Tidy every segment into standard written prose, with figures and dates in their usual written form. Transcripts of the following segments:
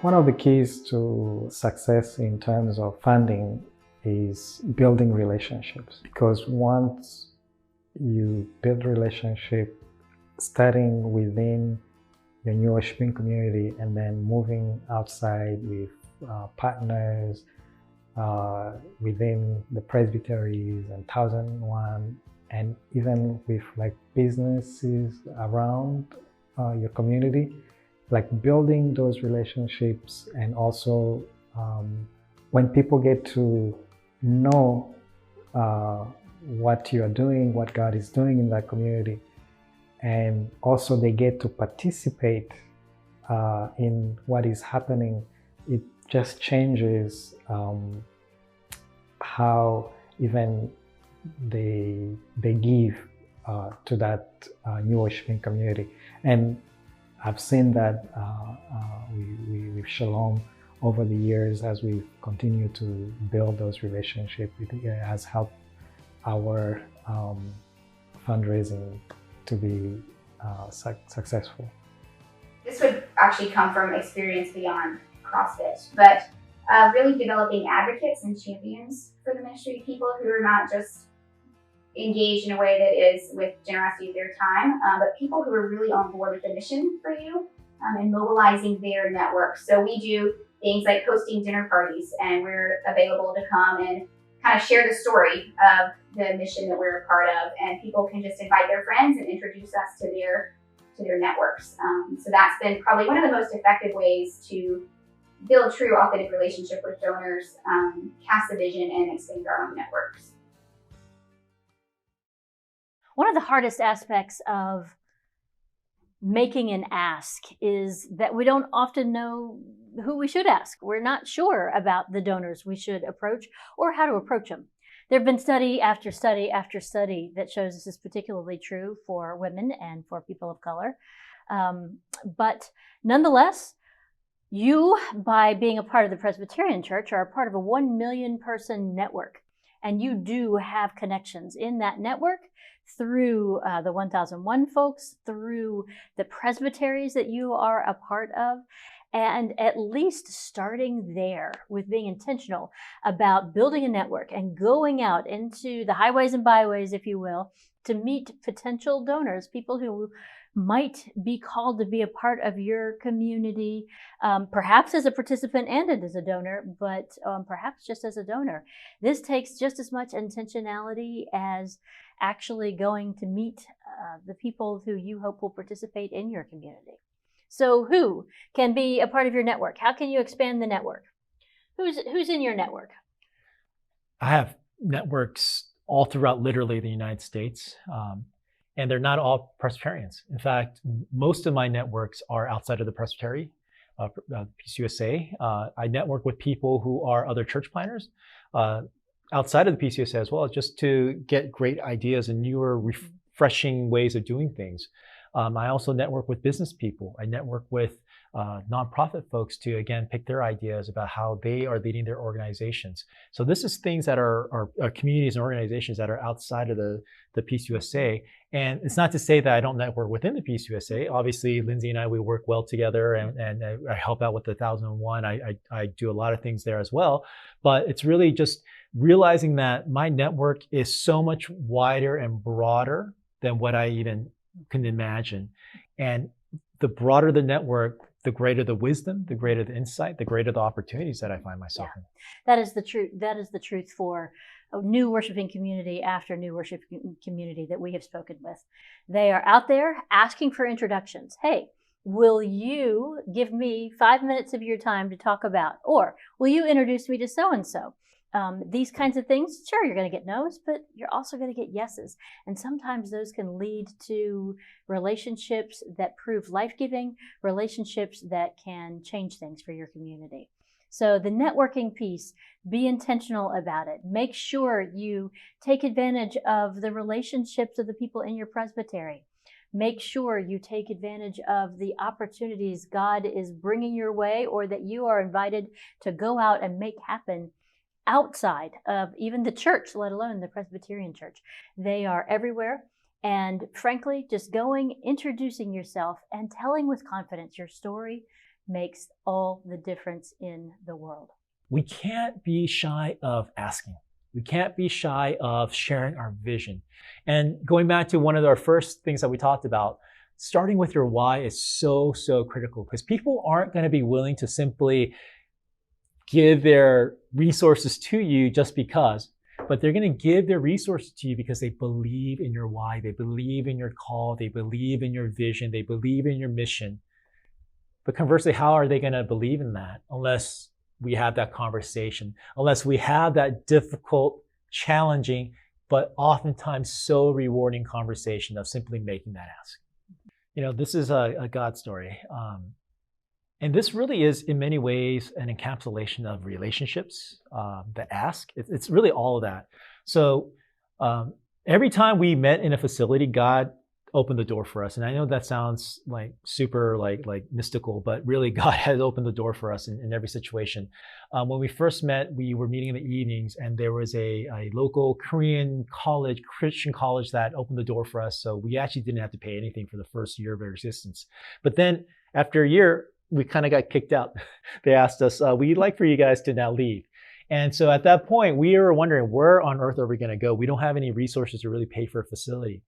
One of the keys to success in terms of funding is building relationships, because once you build relationship, starting within your new worshiping community and then moving outside with partners within the presbyteries and 1001, and even with like businesses around your community, like building those relationships. And also when people get to know what you are doing, what God is doing in that community, and also they get to participate in what is happening, it just changes how even they give to that new worshiping community. And I've seen that with Shalom over the years as we continue to build those relationships. It has helped our fundraising to be successful. This would actually come from experience beyond CrossFit, but really developing advocates and champions for the ministry, people who are not just engaged in a way that is with generosity of their time, but people who are really on board with the mission for you and mobilizing their networks. So we do things like hosting dinner parties, and we're available to come and kind of share the story of the mission that we're a part of, and people can just invite their friends and introduce us to their networks. So that's been probably one of the most effective ways to build true, authentic relationship with donors, cast a vision, and expand our own networks. One of the hardest aspects of making an ask is that we don't often know who we should ask. We're not sure about the donors we should approach or how to approach them. There have been study after study after study that shows this is particularly true for women and for people of color. But nonetheless, you, by being a part of the Presbyterian Church, are a part of a 1 million person network. And you do have connections in that network through the 1001 folks, through the presbyteries that you are a part of, and at least starting there with being intentional about building a network and going out into the highways and byways, if you will, to meet potential donors, people who might be called to be a part of your community, perhaps as a participant and as a donor, but perhaps just as a donor. This takes just as much intentionality as actually going to meet the people who you hope will participate in your community. So who can be a part of your network? How can you expand the network? Who's in your network? I have networks all throughout literally the United States. And they're not all Presbyterians. In fact, most of my networks are outside of the Presbytery, PCUSA. I network with people who are other church planners outside of the PCUSA as well, just to get great ideas and newer, refreshing ways of doing things. I also network with business people. I network with nonprofit folks to, again, pick their ideas about how they are leading their organizations. So this is things that are communities and organizations that are outside of the PCUSA. And it's not to say that I don't network within the PCUSA. Obviously, Lindsay and we work well together, and I help out with the 1001. I do a lot of things there as well. But it's really just realizing that my network is so much wider and broader than what I even can imagine. And the broader the network, the greater the wisdom, the greater the insight, the greater the opportunities that I find myself in. That is the truth. That is the truth for a new worshiping community after new worshiping community that we have spoken with. They are out there asking for introductions. Hey, will you give me 5 minutes of your time to talk about, or will you introduce me to so-and-so? These kinds of things, sure, you're going to get no's, but you're also going to get yeses. And sometimes those can lead to relationships that prove life-giving, relationships that can change things for your community. So the networking piece, be intentional about it. Make sure you take advantage of the relationships of the people in your presbytery. Make sure you take advantage of the opportunities God is bringing your way, or that you are invited to go out and make happen outside of even the church, let alone the Presbyterian Church. They are everywhere. And frankly, just going, introducing yourself and telling with confidence your story, makes all the difference in the world. We can't be shy of asking. We can't be shy of sharing our vision. And going back to one of our first things that we talked about, starting with your why is so, so critical, because people aren't going to be willing to simply give their resources to you just because, but they're going to give their resources to you because they believe in your why, they believe in your call, they believe in your vision, they believe in your mission. But conversely, how are they going to believe in that unless we have that conversation, unless we have that difficult, challenging, but oftentimes so rewarding conversation of simply making that ask? You know, this is a God story. And this really is, in many ways, an encapsulation of relationships, the ask. It's really all of that. So every time we met in a facility, God opened the door for us. And I know that sounds like super like mystical, but really God has opened the door for us in every situation. When we first met, we were meeting in the evenings, and there was a local Korean college, Christian college, that opened the door for us. So we actually didn't have to pay anything for the first year of our existence. But then after a year, we kind of got kicked out. They asked us, we'd like for you guys to now leave. And so at that point, we were wondering, where on earth are we going to go? We don't have any resources to really pay for a facility.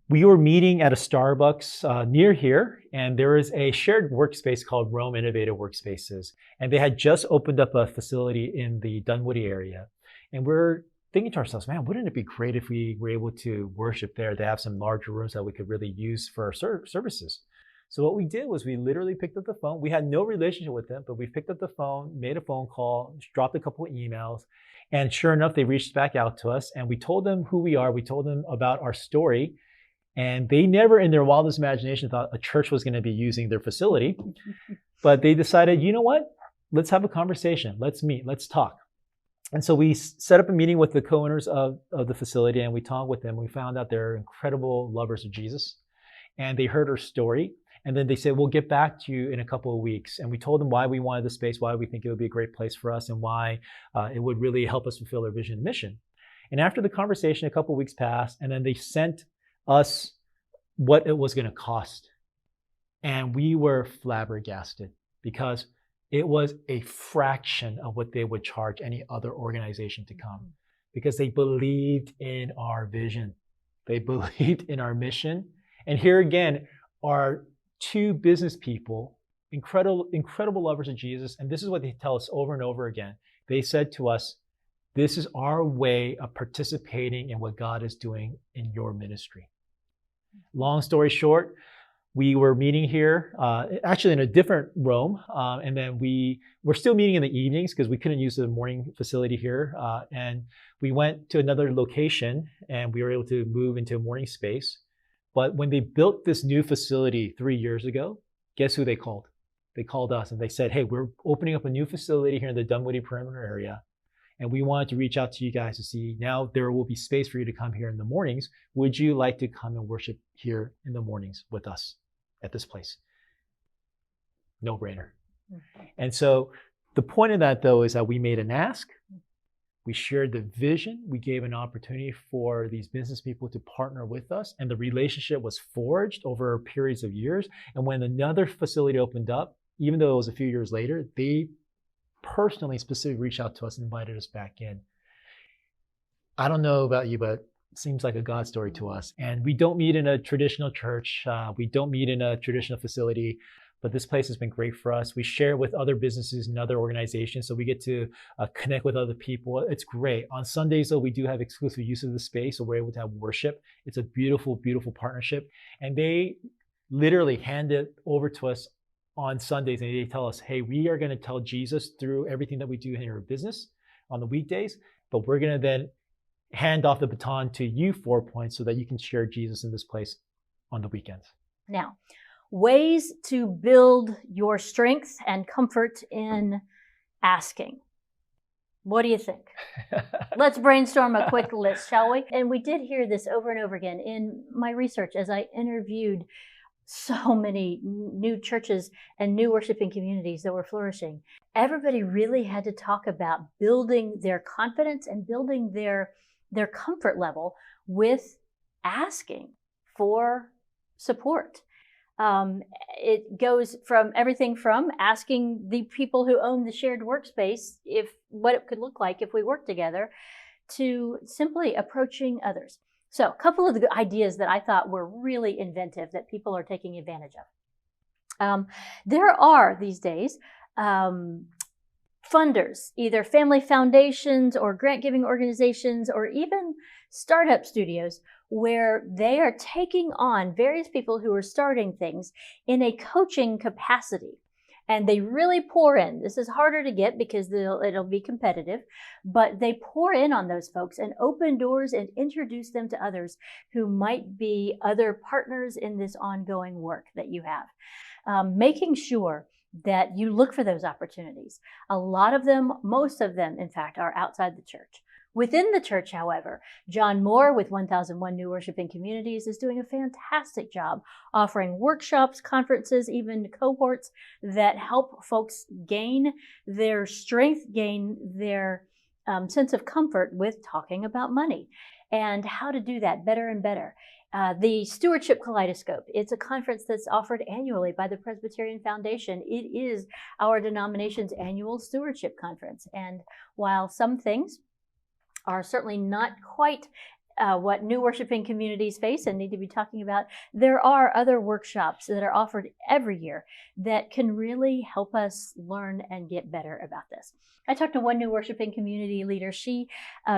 We were meeting at a Starbucks near here, and there is a shared workspace called Rome Innovative Workspaces. And they had just opened up a facility in the Dunwoody area. And we're thinking to ourselves, man, wouldn't it be great if we were able to worship there? They have some larger rooms that we could really use for our services. So what we did was we literally picked up the phone. We had no relationship with them, but we picked up the phone, made a phone call, dropped a couple of emails, and sure enough, they reached back out to us, and we told them who we are. We told them about our story, and they never in their wildest imagination thought a church was going to be using their facility, but they decided, you know what? Let's have a conversation. Let's meet. Let's talk. And so we set up a meeting with the co-owners of the facility, and we talked with them. We found out they're incredible lovers of Jesus, and they heard our story. And then they said, we'll get back to you in a couple of weeks. And we told them why we wanted the space, why we think it would be a great place for us, and why it would really help us fulfill our vision and mission. And after the conversation, a couple of weeks passed, and then they sent us what it was going to cost. And we were flabbergasted because it was a fraction of what they would charge any other organization to come, because they believed in our vision. They believed in our mission. And here again are two business people, incredible lovers of Jesus. And this is what they tell us over and over again. They said to us, this is our way of participating in what God is doing in your ministry. Long story short, we were meeting here, actually in a different room. And then we were still meeting in the evenings because we couldn't use the morning facility here. And we went to another location, and we were able to move into a morning space. But when they built this new facility 3 years ago, guess who they called? They called us, and they said, hey, we're opening up a new facility here in the Dunwoody perimeter area, and we wanted to reach out to you guys to see, now there will be space for you to come here in the mornings. Would you like to come and worship here in the mornings with us at this place? No brainer. Mm-hmm. And so the point of that, though, is that we made an ask. We shared the vision. We gave an opportunity for these business people to partner with us, and the relationship was forged over periods of years. And when another facility opened up, even though it was a few years later, they personally, specifically reached out to us and invited us back in. I don't know about you, but it seems like a God story to us. And we don't meet in a traditional church. We don't meet in a traditional facility. But this place has been great for us. We share with other businesses and other organizations, so we get to connect with other people. It's great. On Sundays, though, we do have exclusive use of the space, so we're able to have worship. It's a beautiful, beautiful partnership. And they literally hand it over to us on Sundays, and they tell us, hey, we are going to tell Jesus through everything that we do in our business on the weekdays, but we're going to then hand off the baton to you 4 points so that you can share Jesus in this place on the weekends. Now, ways to build your strength and comfort in asking. What do you think? Let's brainstorm a quick list, shall we? And we did hear this over and over again in my research as I interviewed so many new churches and new worshiping communities that were flourishing. Everybody really had to talk about building their confidence and building their comfort level with asking for support. It goes from everything from asking the people who own the shared workspace what it could look like if we work together, to simply approaching others. So a couple of the ideas that I thought were really inventive that people are taking advantage of. There are these days funders, either family foundations or grant-giving organizations or even startup studios, where they are taking on various people who are starting things in a coaching capacity. And they really pour in. This is harder to get because it'll be competitive, but they pour in on those folks and open doors and introduce them to others who might be other partners in this ongoing work that you have. Making sure that you look for those opportunities. A lot of them, most of them, in fact, are outside the church. Within the church, however, John Moore with 1001 New Worshiping Communities is doing a fantastic job offering workshops, conferences, even cohorts that help folks gain their strength, gain their sense of comfort with talking about money and how to do that better and better. The Stewardship Kaleidoscope, it's a conference that's offered annually by the Presbyterian Foundation. It is our denomination's annual stewardship conference. And while some things are certainly not quite what new worshiping communities face and need to be talking about, there are other workshops that are offered every year that can really help us learn and get better about this. I talked to one new worshiping community leader. She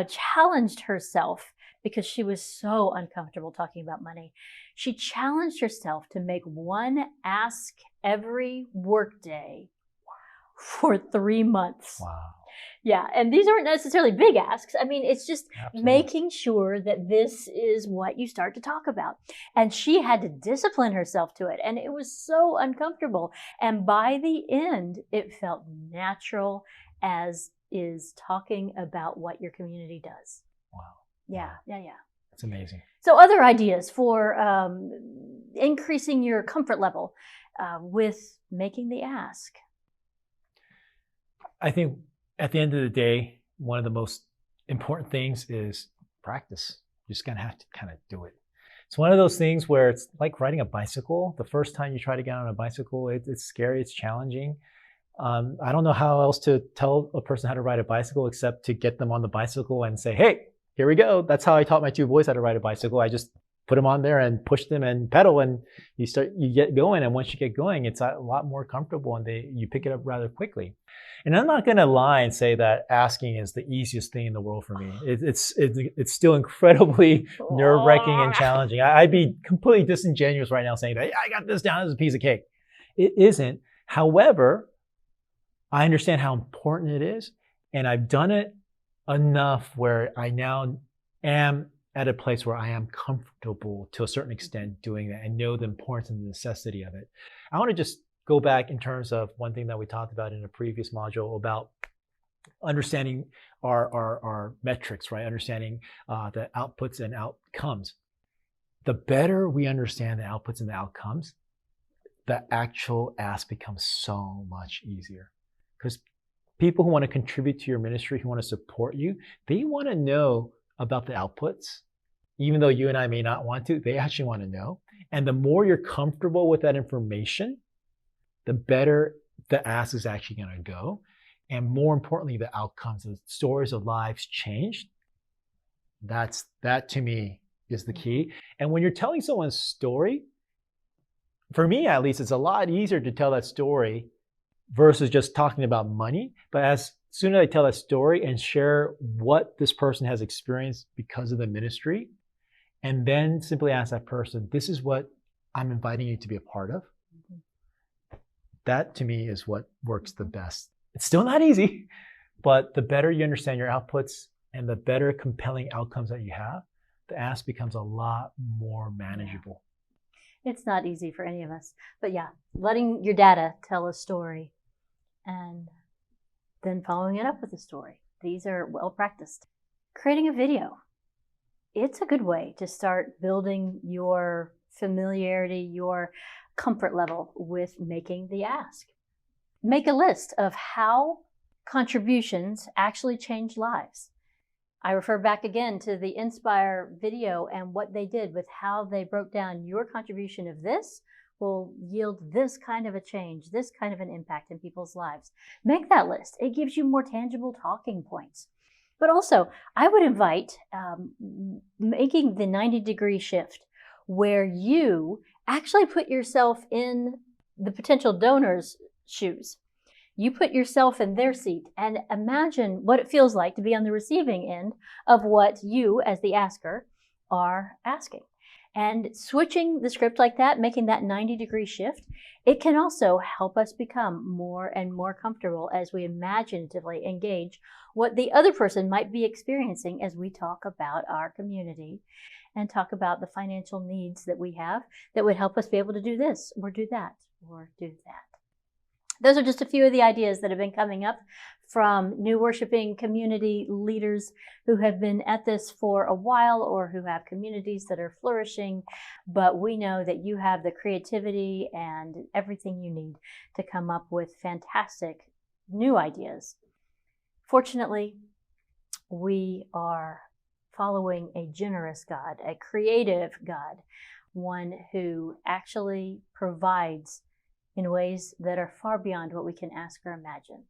challenged herself because she was so uncomfortable talking about money. She challenged herself to make one ask every workday for 3 months. Wow. Yeah, and these aren't necessarily big asks. I mean, it's just Absolutely. making sure that this is what you start to talk about. And she had to discipline herself to it, and it was so uncomfortable. And by the end, it felt natural, as is talking about what your community does. Wow. Yeah. That's amazing. So other ideas for increasing your comfort level with making the ask? I think at the end of the day, one of the most important things is practice. You're just going to have to kind of do it. It's one of those things where it's like riding a bicycle. The first time you try to get on a bicycle, it's scary, it's challenging. I don't know how else to tell a person how to ride a bicycle except to get them on the bicycle and say, hey, here we go. That's how I taught my two boys how to ride a bicycle. I just put them on there and push them and pedal, and you get going. And once you get going, it's a lot more comfortable, and you pick it up rather quickly. And I'm not going to lie and say that asking is the easiest thing in the world for me. It's still incredibly nerve-wracking and challenging. I'd be completely disingenuous right now saying that, yeah, I got this down as a piece of cake. It isn't. However, I understand how important it is, and I've done it enough where I now am at a place where I am comfortable to a certain extent doing that and know the importance and the necessity of it. I want to just go back in terms of one thing that we talked about in a previous module about understanding our metrics, right? Understanding the outputs and outcomes. The better we understand the outputs and the outcomes, the actual ask becomes so much easier. Because people who want to contribute to your ministry, who want to support you, they want to know about the outputs. Even though you and I may not want to, they actually want to know. And the more you're comfortable with that information, the better the ask is actually going to go. And more importantly, the outcomes, the stories of lives changed. That to me is the key. And when you're telling someone's story, for me at least, it's a lot easier to tell that story versus just talking about money. But as soon as I tell that story and share what this person has experienced because of the ministry, and then simply ask that person, this is what I'm inviting you to be a part of. That to me is what works the best. It's still not easy, but the better you understand your outputs and the better compelling outcomes that you have, the ask becomes a lot more manageable. It's not easy for any of us, but yeah, letting your data tell a story and then following it up with a story. These are well practiced. Creating a video. It's a good way to start building your familiarity, your comfort level with making the ask. Make a list of how contributions actually change lives. I refer back again to the Inspire video and what they did with how they broke down your contribution of this will yield this kind of a change, this kind of an impact in people's lives. Make that list. It gives you more tangible talking points. But also, I would invite making the 90-degree shift where you actually put yourself in the potential donor's shoes. You put yourself in their seat and imagine what it feels like to be on the receiving end of what you, as the asker, are asking. And switching the script like that, making that 90-degree shift, it can also help us become more and more comfortable as we imaginatively engage what the other person might be experiencing as we talk about our community and talk about the financial needs that we have that would help us be able to do this or do that or do that. Those are just a few of the ideas that have been coming up from new worshiping community leaders who have been at this for a while or who have communities that are flourishing. But we know that you have the creativity and everything you need to come up with fantastic new ideas. Fortunately, we are following a generous God, a creative God, one who actually provides in ways that are far beyond what we can ask or imagine.